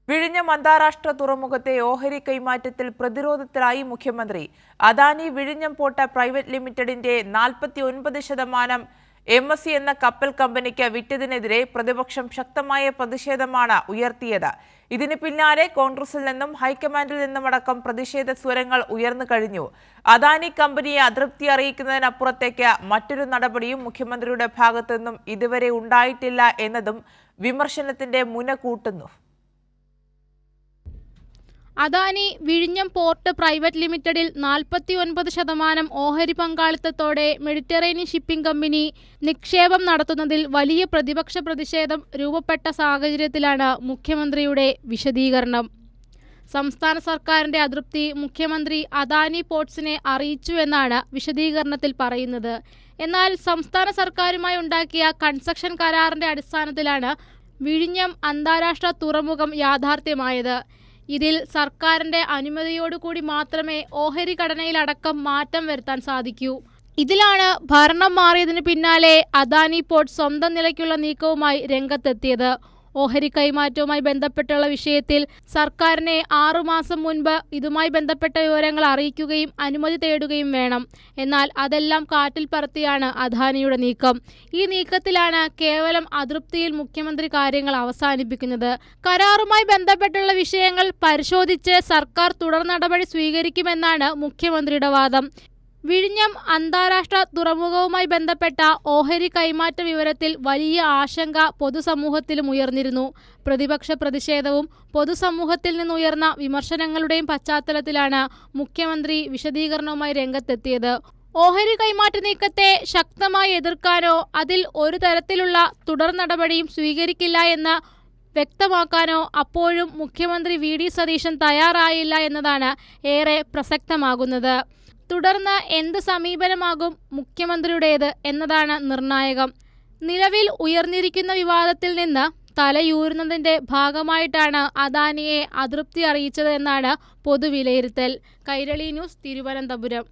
വിഴിഞ്ഞം അന്താരാഷ്ട്ര തുറമുഖത്തെ ഓഹരി കൈമാറ്റത്തിൽ പ്രതിരോധത്തിലായി മുഖ്യമന്ത്രി. അദാനി വിഴിഞ്ഞം പോർട്ട് പ്രൈവറ്റ് ലിമിറ്റഡിന്റെ 49% MSC എന്ന കപ്പൽ കമ്പനിക്ക് വിറ്റതിനെതിരെ പ്രതിപക്ഷം ശക്തമായ പ്രതിഷേധമാണ് ഉയർത്തിയത്. ഇതിന് പിന്നാലെ കോൺഗ്രസിൽ നിന്നും ഹൈക്കമാൻഡിൽ നിന്നുമടക്കം പ്രതിഷേധ സ്വരങ്ങൾ ഉയർന്നു കഴിഞ്ഞു. അദാനി കമ്പനിയെ അതൃപ്തി അറിയിക്കുന്നതിനപ്പുറത്തേക്ക് മറ്റൊരു നടപടിയും മുഖ്യമന്ത്രിയുടെ ഭാഗത്തു നിന്നും ഇതുവരെ ഉണ്ടായിട്ടില്ല എന്നതും വിമർശനത്തിന്റെ മുന കൂട്ടുന്നു. അദാനി വിഴിഞ്ഞം പോർട്ട് പ്രൈവറ്റ് ലിമിറ്റഡിൽ 49% ഓഹരി പങ്കാളിത്തത്തോടെ മെഡിറ്ററേനിയൻ ഷിപ്പിംഗ് കമ്പനി നിക്ഷേപം നടത്തുന്നതിൽ വലിയ പ്രതിപക്ഷ പ്രതിഷേധം രൂപപ്പെട്ട സാഹചര്യത്തിലാണ് മുഖ്യമന്ത്രിയുടെ വിശദീകരണം. സംസ്ഥാന സർക്കാരിന്റെ അതൃപ്തി മുഖ്യമന്ത്രി അദാനി പോർട്സിനെ അറിയിച്ചു എന്നാണ് വിശദീകരണത്തിൽ പറയുന്നത്. എന്നാൽ സംസ്ഥാന സർക്കാരുമായി ഉണ്ടാക്കിയ കൺസഷൻ കരാറിന്റെ അടിസ്ഥാനത്തിലാണ് വിഴിഞ്ഞം അന്താരാഷ്ട്ര തുറമുഖം യാഥാർത്ഥ്യമായത്. ഇതിൽ സർക്കാരിന്റെ അനുമതിയോടുകൂടി മാത്രമേ ഓഹരി ഘടനയിലടക്കം മാറ്റം വരുത്താൻ സാധിക്കൂ. ഇതിലാണ് ഭരണം മാറിയതിനു പിന്നാലെ അദാനി പോർട്ട് സ്വന്തം നിലയ്ക്കുള്ള നീക്കവുമായി രംഗത്തെത്തിയത്. ഓഹരി കൈമാറ്റവുമായി ബന്ധപ്പെട്ടുള്ള വിഷയത്തിൽ സർക്കാരിനെ 6 മാസം മുൻപ് ഇതുമായി ബന്ധപ്പെട്ട വിവരങ്ങൾ അറിയിക്കുകയും അനുമതി തേടുകയും വേണം. എന്നാൽ അതെല്ലാം കാറ്റിൽ പറത്തിയാണ് അദാനിയുടെ നീക്കം. ഈ നീക്കത്തിലാണ് കേവലം അതൃപ്തിയിൽ മുഖ്യമന്ത്രി കാര്യങ്ങൾ അവസാനിപ്പിക്കുന്നത്. കരാറുമായി ബന്ധപ്പെട്ടുള്ള വിഷയങ്ങൾ പരിശോധിച്ച് സർക്കാർ തുടർ നടപടി സ്വീകരിക്കുമെന്നാണ് മുഖ്യമന്ത്രിയുടെ വാദം. വിഴിഞ്ഞം അന്താരാഷ്ട്ര തുറമുഖവുമായി ബന്ധപ്പെട്ട ഓഹരി കൈമാറ്റ വിവരത്തിൽ വലിയ ആശങ്ക പൊതുസമൂഹത്തിലും ഉയർന്നിരുന്നു. പ്രതിപക്ഷ പ്രതിഷേധവും പൊതുസമൂഹത്തിൽ നിന്നുയർന്ന വിമർശനങ്ങളുടെയും പശ്ചാത്തലത്തിലാണ് മുഖ്യമന്ത്രി വിശദീകരണവുമായി രംഗത്തെത്തിയത്. ഓഹരി കൈമാറ്റ നീക്കത്തെ ശക്തമായി എതിർക്കാനോ അതിൽ ഒരു തരത്തിലുള്ള തുടർ നടപടിയും സ്വീകരിക്കില്ല എന്ന് വ്യക്തമാക്കാനോ അപ്പോഴും മുഖ്യമന്ത്രി VD സതീശൻ തയ്യാറായില്ല എന്നതാണ് ഏറെ പ്രസക്തമാകുന്നത്. തുടർന്ന് എന്ത് സമീപനമാകും മുഖ്യമന്ത്രിയുടേത് എന്നതാണ് നിർണായകം. നിലവിൽ ഉയർന്നിരിക്കുന്ന വിവാദത്തിൽ നിന്ന് തലയൂരുന്നതിന്റെ ഭാഗമായിട്ടാണ് അദാനിയെ അതൃപ്തി അറിയിച്ചത് എന്നാണ് പൊതുവിലയിരുത്തൽ. കൈരളി ന്യൂസ്, തിരുവനന്തപുരം.